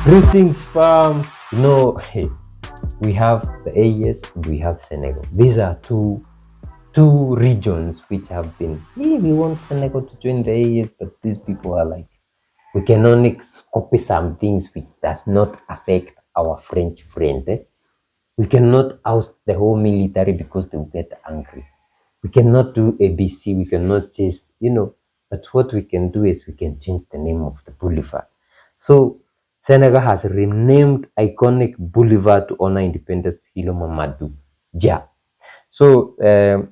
Greetings, fam. Hey, we have the AES and we have Senegal. These are two regions which have been. Hey, we want Senegal to join the AES, but these people are like, we can only copy some things which does not affect our French friend. We cannot oust the whole military because they will get angry. We cannot do ABC. We cannot just, But what we can do is we can change the name of the boulevard. So Senegal has renamed iconic boulevard to honor independence hero Mamadou Dia. So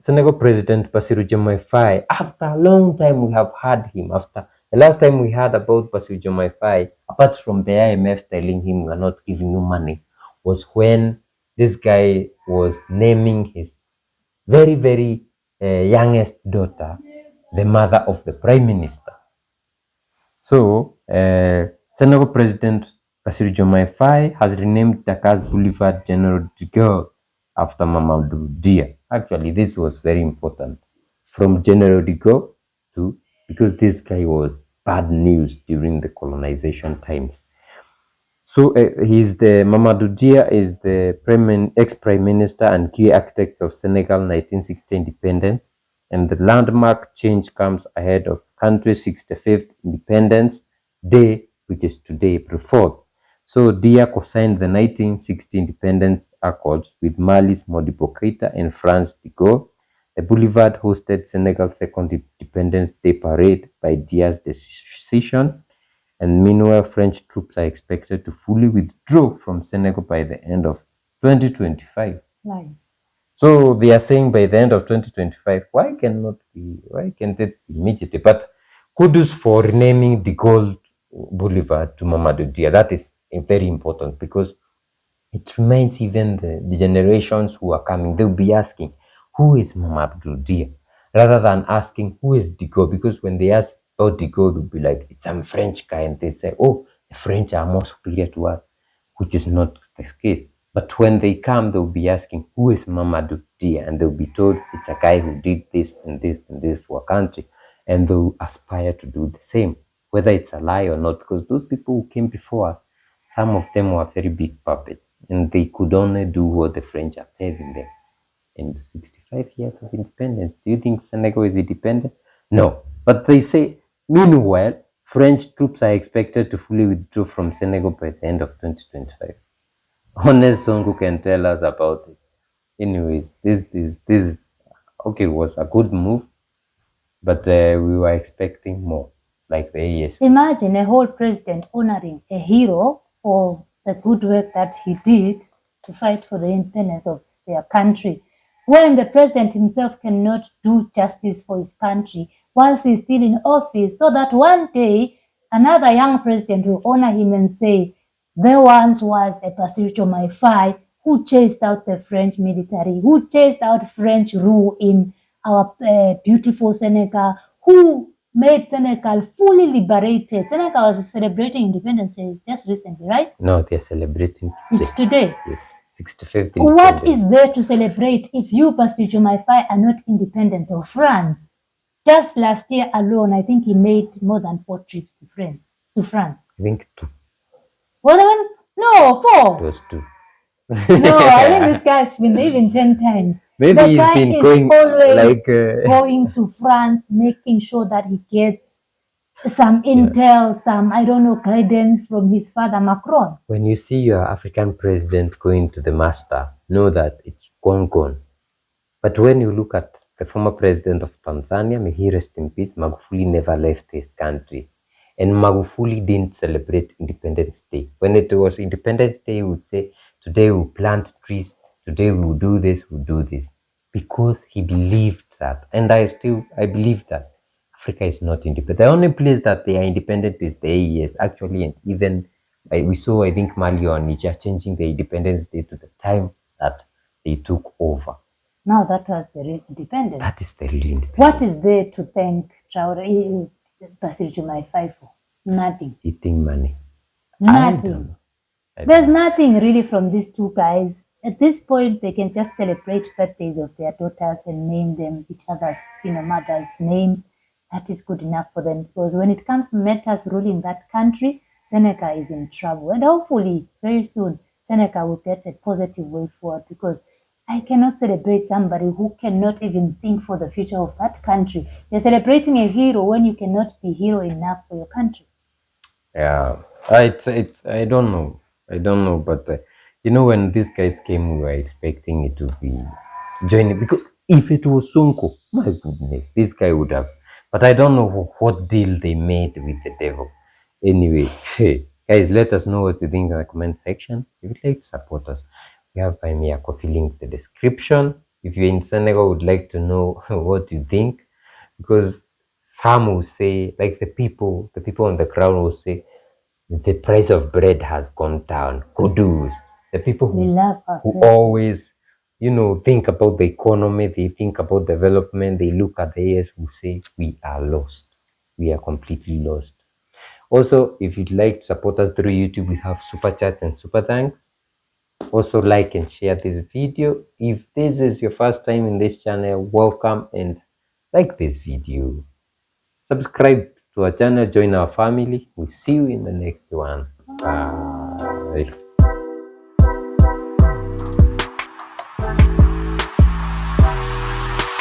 Senegal President Bassirou Diomaye Faye, after a long time we have had him. After the last time we heard about Bassirou Diomaye Faye, apart from the IMF telling him we're not giving you money, was when this guy was naming his very youngest daughter the mother of the prime minister. So Senegal President Bassirou Diomaye Faye has renamed Dakar's Boulevard General de Gaulle after Mamadou Dia. Actually, this was very important. From General de Gaulle to, because this guy was bad news during the colonization times. So Mamadou Dia is the ex-prime minister and key architect of Senegal 1960 independence, and the landmark change comes ahead of the country's 65th Independence Day, which is today, April 4th. So Dia co-signed the 1960 Independence Accords with Mali's Modibo Keïta and France de Gaulle. The Boulevard hosted Senegal's second Independence Day parade by Dia's decision. And meanwhile, French troops are expected to fully withdraw from Senegal by the end of 2025. Nice. So they are saying by the end of 2025. Why can't it be immediately? But kudos for renaming the Gold Boulevard to Mamadou Dia. That is very important because it reminds even the generations who are coming. They'll be asking, who is Mamadou Dia? Rather than asking, who is Digo? Because when they ask about Digo, they'll be like, it's some French guy. And they say, oh, the French are more superior to us, which is not the case. But when they come, they'll be asking, who is Mamadou Dia? And they'll be told it's a guy who did this and this and this for a country. And they'll aspire to do the same, whether it's a lie or not, because those people who came before us, some of them were very big puppets, and they could only do what the French are telling them. In 65 years of independence, do you think Senegal is independent? No. But they say, meanwhile, French troops are expected to fully withdraw from Senegal by the end of 2025. Honest Songo can tell us about it. Anyways, this okay, it was a good move, but we were expecting more, like the AES. Imagine a whole president honoring a hero for the good work that he did to fight for the independence of their country, when the president himself cannot do justice for his country whilst he's still in office, so that one day another young president will honor him and say, there once was a Bassirou Diomaye Faye who chased out the French military, who chased out French rule in our beautiful Senegal, who made Senegal fully liberated. Senegal was celebrating independence just recently, right? No, they're celebrating today. It's today. Yes, 65th What independence. is there to celebrate if you, Bassirou Diomaye Faye, are not independent of France? Just last year alone, I think he made more than 4 trips to France. I think 2. No, 4. It was 2. No, I think this guy's been even 10 times. Maybe the he's guy been is going always like going to France, making sure that he gets some intel, some, I don't know, guidance from his father Macron. When you see your African president going to the master, know that it's gone. But when you look at the former president of Tanzania, may he rest in peace, Magufuli never left his country. And Magufuli didn't celebrate Independence Day. When it was Independence Day, he would say, today we'll plant trees, today we'll do this. Because he believed that. And I believe that Africa is not independent. The only place that they are independent is the AES, actually. And even we saw, I think, Mali or Niger changing the Independence Day to the time that they took over. Now that was the real independence. That is the real independence. What is there to thank Bassirou Diomaye Faye for? Nothing. Eating money. Nothing. There's nothing really from these two guys. At this point, they can just celebrate birthdays of their daughters and name them each other's, mothers' names. That is good enough for them, because when it comes to matters ruling that country, Senegal is in trouble. And hopefully, very soon, Senegal will get a positive way forward, because I cannot celebrate somebody who cannot even think for the future of that country. You're celebrating a hero when you cannot be hero enough for your country. Yeah, I don't know. I don't know, but when these guys came, we were expecting it to be joining, because if it was Sunko, my goodness, this guy would have. But I don't know what deal they made with the devil. Anyway, hey, guys, let us know what you think in the comment section. If you'd like to support us, we have Buy Me a Coffee link in the description. If you're in Senegal, would like to know what you think, because some will say, like the people on the ground will say, the price of bread has gone down. Kudos. The people We love our who president. always, think about the economy, they think about development, they look at the years, who say we are lost. We are completely lost. Also, if you'd like to support us through YouTube, we have super chats and super thanks. Also, like and share this video. If this is your first time in this channel, welcome, and like this video. Subscribe to our channel, join our family. We'll see you in the next one. Bye.